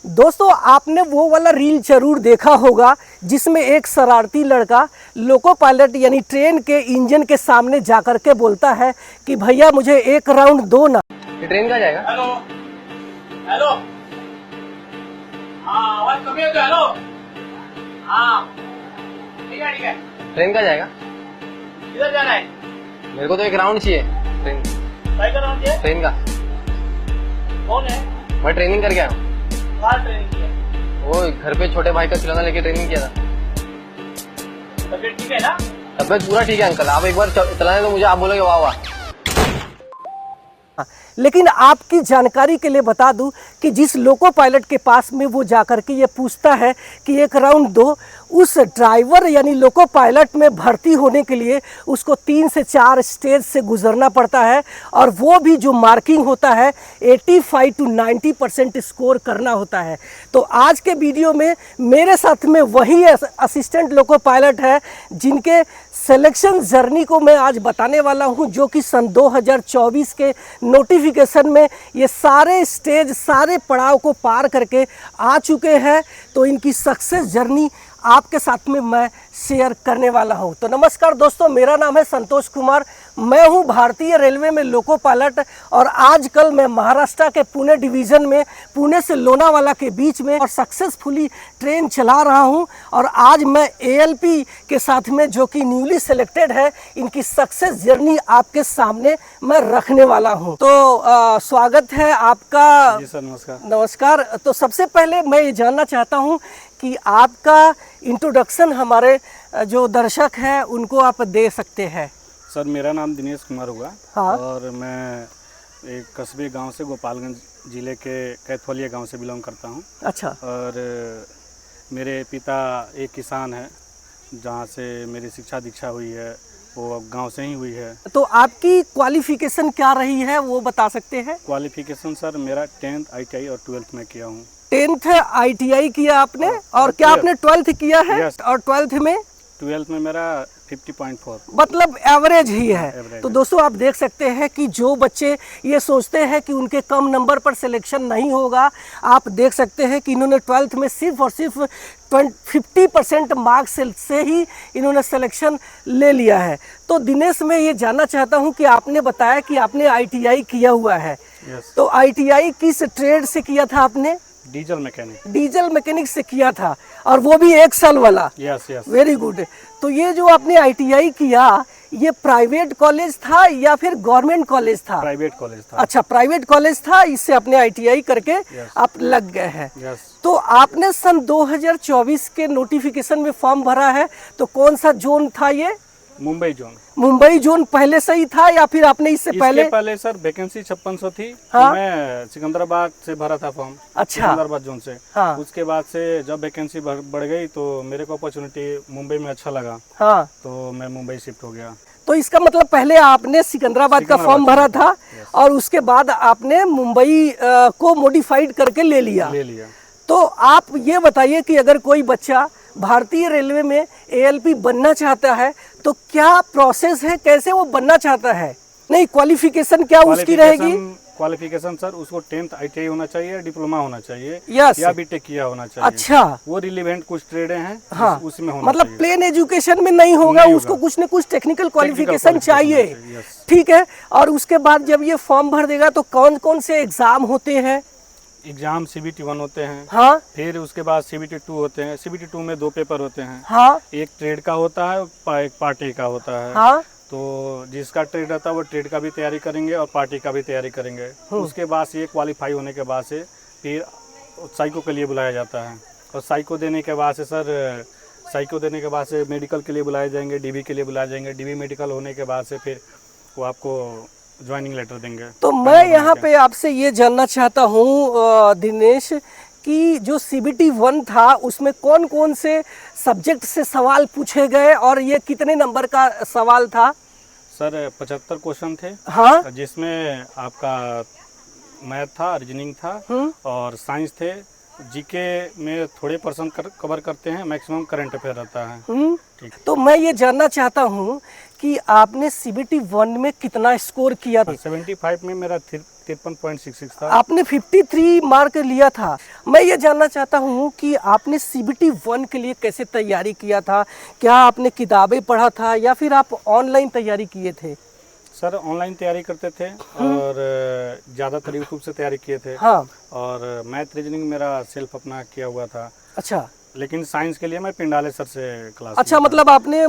दोस्तों आपने वो वाला रील जरूर देखा होगा जिसमें एक शरारती लड़का लोको पायलट यानी ट्रेन के इंजन के सामने जाकर के बोलता है कि भैया मुझे एक राउंड दो ना। ये ट्रेन का जाएगा। हेलो हेलो, हाँ आवाज कमी है तो हेलो, हाँ ठीक है। ट्रेन का जाएगा। किधर जाना है? मेरे को तो एक राउंड चाहिए ट्रेन का नाम क्या है? ट्रेन का। कौन है? मैं ट्रेनिंग करके आया हूँ। कहाँ ट्रेनिंग किया? वो घर पे छोटे भाई का खिलौना लेके ट्रेनिंग किया था। तबीयत ठीक है ना? तबियत पूरा ठीक है अंकल, आप एक बार चलाने तो मुझे आप बोलोगे वाह वाह। लेकिन आपकी जानकारी के लिए बता दूं कि जिस लोको पायलट के पास में वो जाकर के ये पूछता है कि एक राउंड दो, उस ड्राइवर यानी लोको पायलट में भर्ती होने के लिए उसको 3 से 4 स्टेज से गुजरना पड़ता है और वो भी जो मार्किंग होता है 85 to 90% स्कोर करना होता है। तो आज के वीडियो में मेरे साथ में वही असिस्टेंट लोको पायलट है जिनके सिलेक्शन जर्नी को मैं आज बताने वाला हूं, जो कि सन 2024 के नोटिफिकेशन में ये सारे स्टेज सारे पड़ाव को पार करके आ चुके हैं। तो इनकी सक्सेस जर्नी आपके साथ में मैं शेयर करने वाला हूं। तो नमस्कार दोस्तों, मेरा नाम है संतोष कुमार, मैं हूं भारतीय रेलवे में लोको पायलट और आजकल मैं महाराष्ट्र के पुणे डिवीज़न में पुणे से लोनावाला के बीच में और सक्सेसफुली ट्रेन चला रहा हूं। और आज मैं एएलपी के साथ में जो कि न्यूली सिलेक्टेड है, इनकी सक्सेस जर्नी आपके सामने मैं रखने वाला हूं। तो स्वागत है आपका। जी सर, नमस्कार। नमस्कार। तो सबसे पहले मैं ये जानना चाहता हूं कि आपका इंट्रोडक्शन हमारे जो दर्शक हैं उनको आप दे सकते हैं। सर मेरा नाम दिनेश कुमार हुआ। हाँ। और मैं एक कस्बे गांव से गोपालगंज जिले के कैथवलिया गांव से बिलोंग करता हूं। अच्छा। और मेरे पिता एक किसान है, जहां से मेरी शिक्षा दीक्षा हुई है वो अब गांव से ही हुई है। तो आपकी क्वालिफिकेशन क्या रही है वो बता सकते हैं? क्वालिफिकेशन सर मेरा 10th ITI और 12th में किया हूँ। 10th ITI किया आपने और क्या आपने 12th किया है? Yes. और 12th में? 12th में मेरा 50.4 मतलब एवरेज ही है। Average तो है। दोस्तों आप देख सकते हैं कि जो बच्चे ये सोचते हैं कि उनके कम नंबर पर सिलेक्शन नहीं होगा, आप देख सकते हैं कि इन्होंने 12th में सिर्फ और सिर्फ 50% मार्क्स से ही इन्होंने सिलेक्शन ले लिया है। तो दिनेश, मैं ये जानना चाहता हूँ कि आपने बताया कि आपने ITI किया हुआ है। Yes. तो ITI किस ट्रेड से किया था आपने? Diesel mechanic. डीजल मैकेनिक से किया था, और वो भी 1 साल वाला। Yes yes. Very good. तो ये जो आपने ITI किया, ये प्राइवेट कॉलेज था या फिर गवर्नमेंट कॉलेज था? प्राइवेट कॉलेज था। अच्छा, प्राइवेट कॉलेज था, इससे आपने ITI करके आप लग गए हैं। यस। तो आपने सन 2024 के नोटिफिकेशन में फॉर्म भरा है, तो कौन सा जोन था ये? मुंबई जोन। मुंबई जोन पहले से ही था या फिर आपने इससे पहले सर वैकेंसी 5600 थी। हाँ? तो मैं सिकंदराबाद से भरा था फॉर्म। अच्छा। सिकंदराबाद जोन से। हाँ। उसके बाद से जब वैकेंसी बढ़ गई तो मेरे को अपॉर्चुनिटी मुंबई में अच्छा लगा। हाँ। तो मैं मुंबई शिफ्ट हो गया। तो इसका मतलब पहले आपने सिकंदराबाद का फॉर्म भरा था और उसके बाद आपने मुंबई को मॉडिफाइड करके ले लिया। तो आप ये बताइए कि अगर कोई बच्चा भारतीय रेलवे में ALP बनना चाहता है तो क्या प्रोसेस है, कैसे वो बनना चाहता है? नहीं, क्वालिफिकेशन क्या उसकी रहेगी? क्वालिफिकेशन सर उसको 10th ITI होना चाहिए, डिप्लोमा होना चाहिए। यस। या बीटेक किया होना चाहिए। अच्छा। वो रिलेवेंट कुछ ट्रेडें हैं। हाँ। उसमें होना मतलब चाहिए। प्लेन एजुकेशन में नहीं होगा, उसको कुछ न कुछ टेक्निकल क्वालिफिकेशन चाहिए। ठीक है। और उसके बाद जब ये फॉर्म भर देगा तो कौन कौन से एग्जाम होते हैं? एग्जाम CBT 1 होते हैं। हाँ। फिर उसके बाद CBT 2 होते हैं। CBT 2 में 2 पेपर होते हैं। हाँ। एक ट्रेड का होता है, एक पार्टी का होता है। हाँ। तो जिसका ट्रेड रहता है वो ट्रेड का भी तैयारी करेंगे और पार्टी का भी तैयारी करेंगे। उसके बाद से ये क्वालिफाई होने के बाद से फिर साइको के लिए बुलाया जाता है। और साइको देने के बाद से सर मेडिकल के लिए बुलाए जाएंगे, DB के लिए बुलाए जाएंगे। DB मेडिकल होने के बाद से फिर वो आपको ज्वाइनिंग लेटर देंगे। तो मैं यहाँ पे आपसे ये जानना चाहता हूँ दिनेश कि जो CBT 1 था उसमें कौन कौन से सब्जेक्ट से सवाल पूछे गए और ये कितने नंबर का सवाल था? सर 75 क्वेश्चन थे। हाँ। जिसमें आपका मैथ था, रीजनिंग था और साइंस थे। जीके में थोड़े पर्सन कवर करते हैं, मैक्सिमम करंट अफेयर रहता है। ठीक। तो मैं ये जानना चाहता हूँ कि आपने CBT 1 में कितना स्कोर किया था? 75 में मेरा 53.66 था। आपने 53 मार्क लिया था। मैं ये जानना चाहता हूँ कि आपने CBT 1 के लिए कैसे तैयारी किया था? क्या आपने किताबें पढ़ा था या फिर आप ऑनलाइन तैयारी किए थे? सर ऑनलाइन तैयारी करते थे और ज़्यादातर यूट्यूब से तैयारी किए थे। हाँ। और मैथ रीजनिंग मेरा सेल्फ अपना किया हुआ था। अच्छा। लेकिन साइंस के लिए मैं पिंडाले सर से क्लास अच्छा, मतलब आपने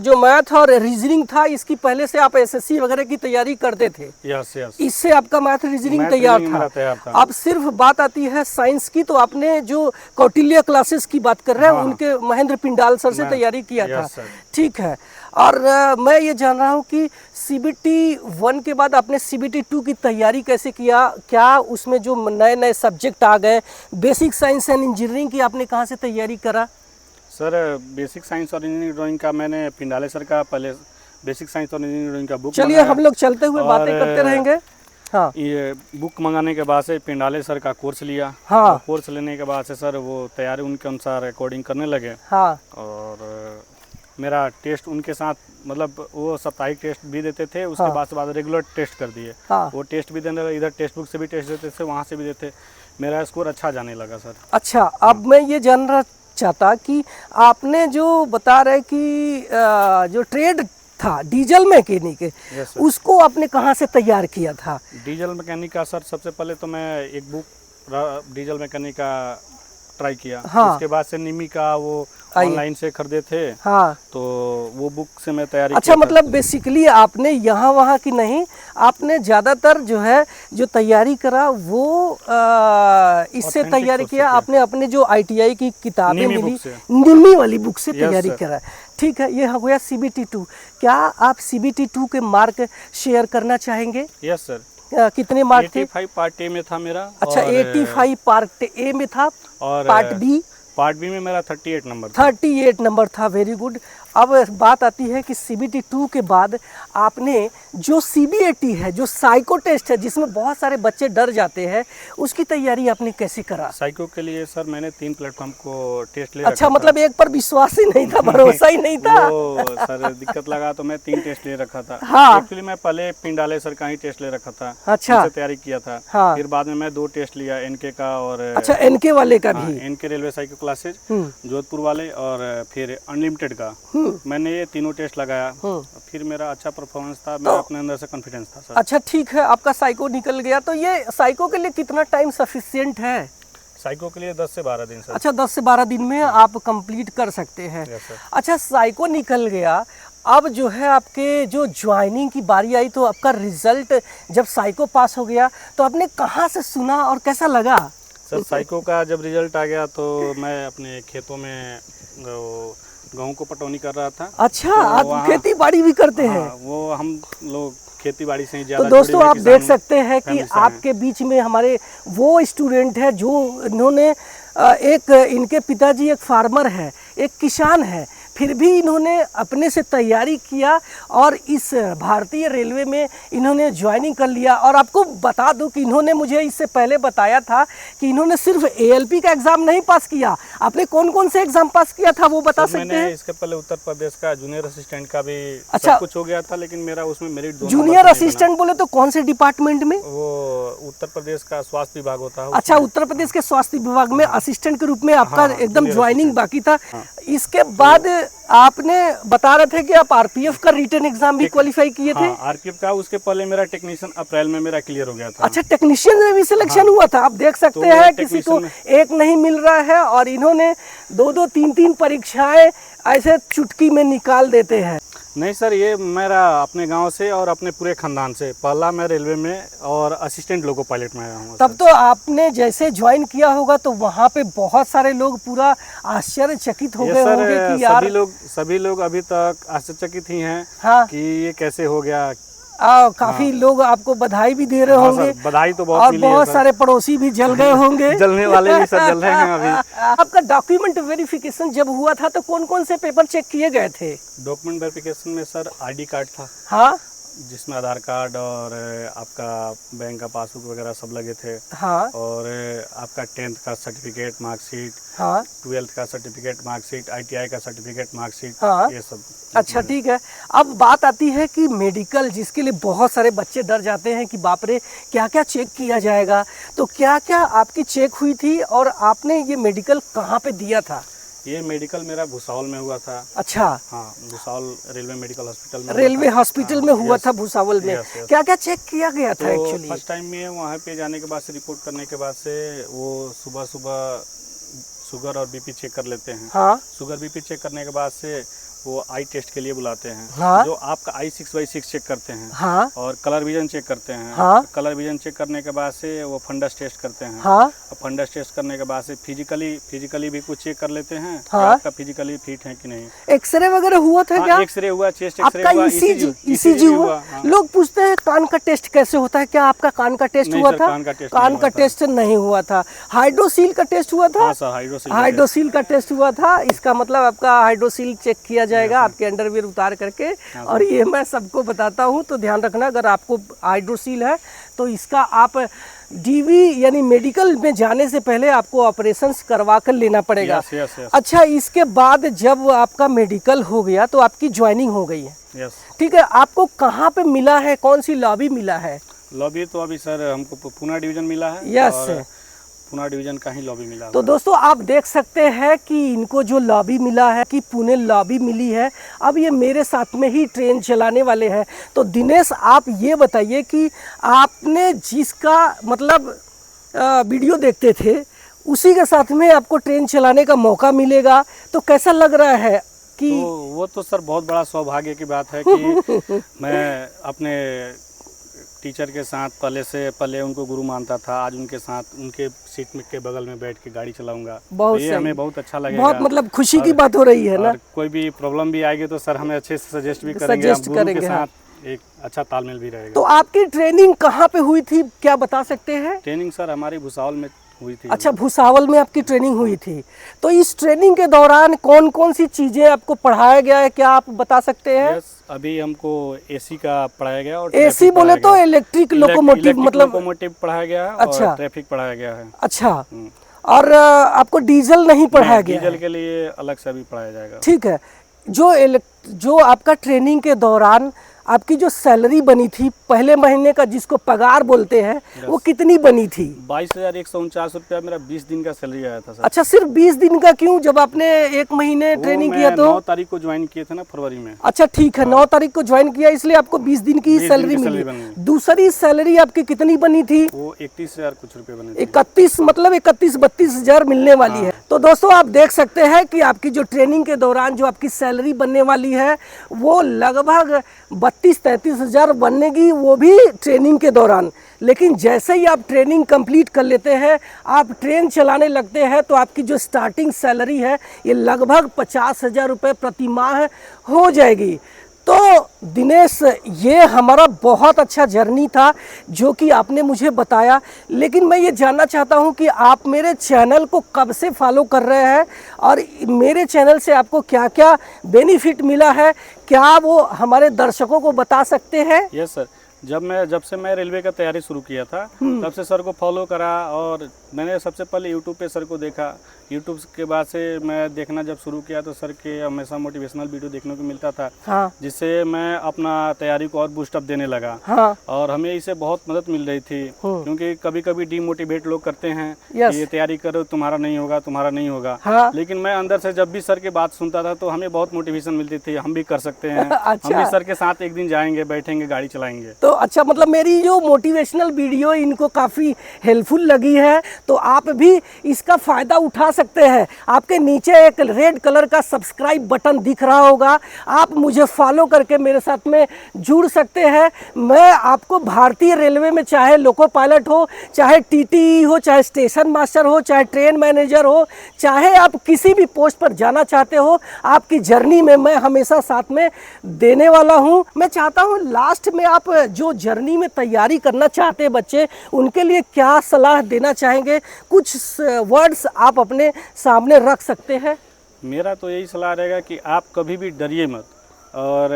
जो मैथ और रीजनिंग था इसकी पहले से आप SSC वगैरह की तैयारी करते थे? Yes yes. इससे आपका मैथ रीजनिंग मैथ तैयार रीजनिंग मेरा तैयार था। अब सिर्फ बात आती है साइंस की, तो आपने जो कौटिल्य क्लासेस की बात कर रहे हैं हाँ। उनके महेंद्र पिंडाल सर से मैं- तैयारी किया था। Yes sir. ठीक है। और मैं ये जान रहा हूँ कि CBT 1 के बाद आपने CBT 2 की तैयारी कैसे किया? क्या उसमें जो नए नए सब्जेक्ट आ गए, बेसिक साइंस एंड इंजीनियरिंग की आपने कहाँ से तैयारी करा? सर बेसिक साइंस और इंजीनियरिंग ड्राइंग का मैंने पिंडाले सर का पहले बेसिक साइंस और इंजीनियरिंग ड्राइंग का बुक चलिए मंगाया। हम लोग चलते हुए बातें और करते रहेंगे। हाँ ये बुक मंगाने के बाद से पिंडाले सर का कोर्स लिया। हाँ। और कोर्स लेने के बाद से सर वो तैयारी उनके अनुसार रिकॉर्डिंग करने लगे। हाँ। और मेरा टेस्ट उनके साथ, मतलब वो साप्ताहिक टेस्ट भी देते थे, उसके हाँ। बाद रेगुलर टेस्ट कर दिए। हाँ। वो टेस्ट भी देने लगे, इधर टेक्स्ट बुक से भी टेस्ट देते थे, वहाँ से भी देते। मेरा स्कोर अच्छा जाने लगा सर। अच्छा, अब मैं ये जानना चाहता कि आपने जो बता रहे कि जो ट्रेड था डीजल मैकेनिक, यस सर। उसको आपने कहाँ से तैयार किया था? डीजल मैकेनिक का सर सबसे पहले तो मैं एक बुक डीजल मैकेनिक का ट्राई किया। हाँ। उसके बाद से निमी का वो आइए। ऑनलाइन से खरीदे थे, हाँ। तो वो बुक से मैं तैयारी अच्छा, किया था। मतलब बेसिकली आपने यहाँ वहाँ की नहीं, आपने ज़्यादातर जो है जो तैयारी करा वो इससे Authentic तैयारी source से किया। किया। आपने अपने जो ITI की किताबें निमी मिली बुक से। निमी वाली बुक से Yes, तैयारी sir. करा। ठीक है, ये हो गया CBT 2। क्या आप CBT 2 के मार्क शेयर करना चाहेंगे? Yes sir. कितने मार्क थे? 85 पार्ट ए में था मेरा। अच्छा, और 85 पार्ट ए में था। और पार्ट बी में मेरा 38 नंबर था। 38 नंबर था। Very good. अब बात आती है कि CBT 2 के बाद आपने जो CBAT है, जो साइको टेस्ट है जिसमें बहुत सारे बच्चे डर जाते हैं, उसकी तैयारी आपने कैसे करा? साइको के लिए सर मैंने 3 प्लेटफॉर्म को टेस्ट ले अच्छा, रखा था। मतलब एक पर विश्वास ही नहीं था, भरोसा ही नहीं था। वो सर दिक्कत लगा तो मैं 3 टेस्ट ले रखा था। हाँ। एक्चुअली मैं पहले पिंडाले सर का ही टेस्ट ले रखा था। अच्छा। उनसे तैयारी किया था। हाँ। फिर बाद में मैं 2 टेस्ट लिया, NK का और अच्छा, NK वाले का भी। NK रेलवे साइको क्लासेज हम्म। जोधपुर वाले, और फिर अनलिमिटेड का। मैंने ये तीनों टेस्ट लगाया। फिर मेरा अच्छा परफॉर्मेंस था, मेरा अपने अंदर से कॉन्फिडेंस था सर। अच्छा, ठीक है, आपका साइको निकल गया। तो ये साइको के लिए कितना टाइम सफिशिएंट है? साइको के लिए 10 से 12 दिन सर। अच्छा, 10 से 12 दिन में आप कंप्लीट कर सकते हैं। Yes sir. अच्छा, साइको निकल गया, अब जो है आपके जो ज्वाइनिंग की बारी आई, तो आपका रिजल्ट जब साइको पास हो गया तो आपने कहाँ से सुना और कैसा लगा? सर साइको का जब रिजल्ट आ गया तो मैं अपने खेतों में गेहूं को पटौनी कर रहा था। अच्छा, आप खेती बाड़ी भी करते हैं? हाँ, वो हम लोग खेती बाड़ी से ही तो ज्यादा दोस्तों जुड़े हुए आप देख किसान सकते हैं कि फैमिली से हैं। आपके बीच में हमारे वो स्टूडेंट है जो इन्होंने इनके पिताजी एक फार्मर है, एक किसान है, फिर भी इन्होंने अपने से तैयारी किया और इस भारतीय रेलवे में इन्होंने ज्वाइनिंग कर लिया। और आपको बता दूं कि इन्होंने मुझे इससे पहले बताया था कि इन्होंने सिर्फ ALP का एग्ज़ाम नहीं पास किया। आपने कौन कौन से एग्ज़ाम पास किया था वो बता सकते मैंने हैं? इसके पहले उत्तर प्रदेश का जूनियर असिस्टेंट का भी अच्छा। सब कुछ हो गया था, लेकिन मेरा उसमें मेरिट दोनों जूनियर नंबर से नहीं असिस्टेंट बोले तो कौन से डिपार्टमेंट में? बना। वो उत्तर प्रदेश का स्वास्थ्य विभाग होता है। अच्छा, उत्तर प्रदेश के स्वास्थ्य विभाग में असिस्टेंट के रूप में आपका हाँ, एकदम junior ज्वाइनिंग assistant। बाकी था। इसके बाद आपने बता रहे थे कि आप RPF का रिटन एग्जाम भी क्वालिफाई किए थे। हाँ, RPF का। उसके पहले मेरा टेक्नीशियन अप्रैल में मेरा क्लियर हो गया था। अच्छा, टेक्नीशियन में भी सिलेक्शन हुआ था। आप देख सकते तो हैं किसी को technician एक नहीं मिल रहा है और इन्होंने 2-2 3-3 परीक्षाएं ऐसे चुटकी में निकाल देते हैं। नहीं सर, ये मेरा अपने गांव से और अपने पूरे खानदान से पहला मैं रेलवे में और असिस्टेंट लोको पायलट में आया हूँ। तब तो आपने जैसे ज्वाइन किया होगा तो वहाँ पे बहुत सारे लोग पूरा आश्चर्यचकित हो ये गए सर होंगे कि यार सभी लोग अभी तक आश्चर्यचकित ही हैं। हाँ। कि ये कैसे हो गया। काफी लोग आपको बधाई भी दे रहे हाँ होंगे। सर, बधाई तो बहुत और मिली है बहुत सर। सारे पड़ोसी भी जल गए होंगे। जलने वाले भी सर जल रहे हैं अभी। आपका डॉक्यूमेंट वेरिफिकेशन जब हुआ था तो कौन कौन से पेपर चेक किए गए थे? डॉक्यूमेंट वेरिफिकेशन में सर ID कार्ड था। हाँ, जिसमें आधार कार्ड और आपका बैंक का पासबुक वगैरह सब लगे थे। हाँ और आपका 10th का सर्टिफिकेट, मार्कशीट, हाँ 12th का सर्टिफिकेट, मार्कशीट, ITI का सर्टिफिकेट, मार्कशीट, हाँ। ये सब। अच्छा ठीक है। अब बात आती है कि मेडिकल, जिसके लिए बहुत सारे बच्चे डर जाते हैं कि बाप रे क्या क्या चेक किया जाएगा, तो क्या क्या आपकी चेक हुई थी और आपने ये मेडिकल कहाँ पे दिया था? ये मेडिकल मेरा भुसावल में हुआ था। अच्छा, हाँ, भुसावल रेलवे मेडिकल हॉस्पिटल में रेलवे हॉस्पिटल में हुआ था भुसावल में। Yes, yes. क्या क्या चेक किया गया था तो एक्चुअली? फर्स्ट टाइम में वहाँ पे जाने के बाद से, रिपोर्ट करने के बाद से, वो सुबह सुबह शुगर और बीपी चेक कर लेते हैं। हाँ शुगर बीपी चेक करने के बाद से वो आई टेस्ट के लिए बुलाते हैं। हाँ। जो आपका I6/6 चेक करते हैं। हाँ और कलर विजन चेक करते हैं। हाँ। कलर विजन चेक करने के बाद से वो फंडस टेस्ट करते हैं। हाँ और फंडस टेस्ट करने के बाद से फिजिकली भी कुछ चेक कर लेते हैं। हाँ। आपका फिजिकली फिट है कि नहीं। एक्सरे वगैरह हुआ था क्या? एक्सरे हुआ, चेस्ट एक्सरे आपका हुआ, ECG हुआ? हाँ। लोग पूछते हैं कान का टेस्ट कैसे होता है, क्या आपका कान का टेस्ट नहीं हुआ सर, था? कान का टेस्ट कान नहीं का हुआ था। टेस्ट नहीं हुआ था। हाइड्रोसील का टेस्ट हुआ था? हाँ सर, हाइड्रोसील का हाइड्रोसील का टेस्ट हुआ था। इसका मतलब आपका हाइड्रोसील चेक किया जाएगा आपके अंडरवियर उतार करके। और ये मैं सबको बताता हूँ, तो ध्यान रखना, अगर आपको हाइड्रोसील है तो इसका आप DV यानी मेडिकल में जाने से पहले आपको ऑपरेशंस करवा कर लेना पड़ेगा। Yes, yes, yes. अच्छा, इसके बाद जब आपका मेडिकल हो गया तो आपकी ज्वाइनिंग हो गई है, यस। ठीक है। आपको कहाँ पे मिला है, कौन सी लॉबी मिला है? लॉबी तो अभी सर हमको पुणे डिवीजन मिला है। यस। और पुणे डिवीजन का ही लॉबी मिला। तो दोस्तों आप देख सकते हैं कि इनको जो लॉबी मिला है, कि पुणे लॉबी मिली है। अब ये मेरे साथ में ही ट्रेन चलाने वाले हैं। तो दिनेश, आप ये बताइए कि आपने जिसका मतलब वीडियो देखते थे उसी के साथ में आपको ट्रेन चलाने का मौका मिलेगा, तो कैसा लग रहा है? कि तो वो तो सर बहुत बड़ा सौभाग्य की बात है कि मैं अपने टीचर के साथ पहले उनको गुरु मानता था, आज उनके साथ उनके सीट में के बगल में बैठ के गाड़ी चलाऊंगा। बहुत तो ये सही। हमें बहुत अच्छा लगेगा। बहुत मतलब खुशी की बात हो रही है ना। और कोई भी प्रॉब्लम भी आएगी तो सर हमें अच्छे से सजेस्ट भी करेंगे। सजेस्ट हम गुरु करेंगे, के हाँ। साथ एक अच्छा तालमेल भी रहेगा। तो आपकी ट्रेनिंग कहाँ पे हुई थी, क्या बता सकते हैं? ट्रेनिंग सर हमारी भुसावल में हुई थी। अच्छा, भुसावल में आपकी ट्रेनिंग हुई थी। तो इस ट्रेनिंग के दौरान कौन कौन सी चीजें आपको पढ़ाया गया है, क्या आप बता सकते हैं? यस, अभी हमको AC का पढ़ाया गया और AC ट्रैफिक बोले पढ़ाया तो गया। इलेक्ट्रिक लोकोमोटिव, मतलब लोकोमोटिव पढ़ाया गया है। अच्छा। और ट्रैफिक पढ़ाया गया है। अच्छा। और आपको डीजल नहीं पढ़ाया गया डीजल है? के लिए अलग से अभी पढ़ाया जाएगा। ठीक है। जो आपका ट्रेनिंग के दौरान आपकी जो सैलरी बनी थी पहले महीने का, जिसको पगार बोलते हैं, वो कितनी बनी थी? 22,149 रुपया मेरा 20 दिन का सैलरी आया था सर। अच्छा, सिर्फ 20 दिन का? क्यों, जब आपने एक महीने ट्रेनिंग किया तो? 9 तारीख को ज्वाइन किए थे ना, फरवरी में। अच्छा ठीक है, 9 तारीख को ज्वाइन किया, इसलिए आपको 20 दिन की 20 सैलरी दिन की मिली। सैलरी बनी। दूसरी सैलरी आपकी कितनी बनी थी? वो 31,000 कुछ रुपए बने थे। 31, मतलब 31-32 हजार मिलने वाली है। तो दोस्तों आप देख सकते हैं कि आपकी जो ट्रेनिंग के दौरान जो आपकी सैलरी बनने वाली है वो लगभग 32-33 हजार बनेगी, वो भी ट्रेनिंग के दौरान। लेकिन जैसे ही आप ट्रेनिंग कंप्लीट कर लेते हैं, आप ट्रेन चलाने लगते हैं, तो आपकी जो स्टार्टिंग सैलरी है ये लगभग 50 हजार रुपये प्रति माह हो जाएगी। तो दिनेश, ये हमारा बहुत अच्छा जर्नी था जो कि आपने मुझे बताया। लेकिन मैं ये जानना चाहता हूँ कि आप मेरे चैनल को कब से फॉलो कर रहे हैं और मेरे चैनल से आपको क्या क्या बेनिफिट मिला है, क्या वो हमारे दर्शकों को बता सकते हैं? यस सर, जब से मैं रेलवे का तैयारी शुरू किया था तब से सर को फॉलो करा। और मैंने सबसे पहले यूट्यूब पे सर को देखा। यूट्यूब के बाद से मैं देखना जब शुरू किया तो सर के हमेशा मोटिवेशनल वीडियो देखने को मिलता था। हाँ। जिससे मैं अपना तैयारी को और बूस्टअप देने लगा। हाँ। और हमें इससे बहुत मदद मिल रही थी, क्योंकि कभी कभी डीमोटिवेट लोग करते हैं कि ये तैयारी करो, तुम्हारा नहीं होगा। हाँ। लेकिन मैं अंदर से जब भी सर की बात सुनता था तो हमें बहुत मोटिवेशन मिलती थी, हम भी कर सकते हैं। अच्छा। हम भी सर के साथ एक दिन जाएंगे, बैठेंगे, गाड़ी चलाएंगे। तो अच्छा, मतलब मेरी जो मोटिवेशनल वीडियो इनको काफ़ी हेल्पफुल लगी है, तो आप भी इसका फ़ायदा उठा सकते हैं। आपके नीचे एक रेड कलर का सब्सक्राइब बटन दिख रहा होगा, आप मुझे फॉलो करके मेरे साथ में जुड़ सकते हैं। मैं आपको भारतीय रेलवे में चाहे लोको पायलट हो, चाहे TTE हो, चाहे स्टेशन मास्टर हो, चाहे ट्रेन मैनेजर हो, चाहे आप किसी भी पोस्ट पर जाना चाहते हो, आपकी जर्नी में मैं हमेशा साथ में देने वाला हूं। मैं चाहता हूं लास्ट में आप जो जर्नी में तैयारी करना चाहते हैं बच्चे, उनके लिए क्या सलाह देना चाहेंगे? कुछ वर्ड्स आप अपने सामने रख सकते हैं। मेरा तो यही सलाह रहेगा कि आप कभी भी डरिए मत। और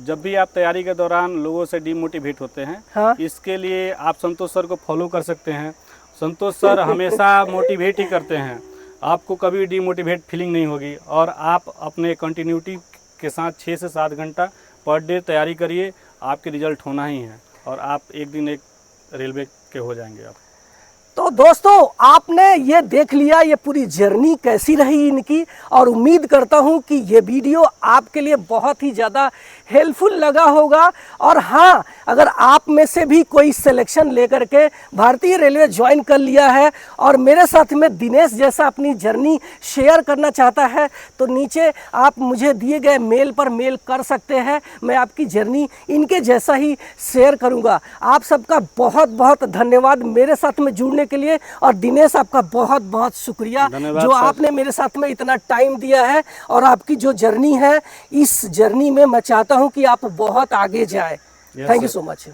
जब भी आप तैयारी के दौरान लोगों से डीमोटिवेट होते हैं, हाँ। इसके लिए आप संतोष सर को फॉलो कर सकते हैं। संतोष सर हमेशा मोटिवेट ही करते हैं, आपको कभी डीमोटिवेट फीलिंग नहीं होगी और आप अपने कंटिन्यूटी के साथ 6 से 7 घंटा पर डे तैयारी करिए, आपके रिजल्ट होना ही है और आप एक दिन एक रेलवे के हो जाएंगे आप। तो दोस्तों आपने ये देख लिया ये पूरी जर्नी कैसी रही इनकी, और उम्मीद करता हूँ कि ये वीडियो आपके लिए बहुत ही ज़्यादा हेल्पफुल लगा होगा। और हाँ, अगर आप में से भी कोई सिलेक्शन लेकर के भारतीय रेलवे ज्वाइन कर लिया है और मेरे साथ में दिनेश जैसा अपनी जर्नी शेयर करना चाहता है, तो नीचे आप मुझे दिए गए मेल पर मेल कर सकते हैं। मैं आपकी जर्नी इनके जैसा ही शेयर करूँगा। आप सबका बहुत बहुत धन्यवाद मेरे साथ में जुड़ने के लिए, और दिनेश आपका बहुत बहुत शुक्रिया जो आपने मेरे साथ में इतना टाइम दिया है। और आपकी जो जर्नी है, इस जर्नी में मैं चाहता हूं कि आप बहुत आगे जाए। Thank you so much.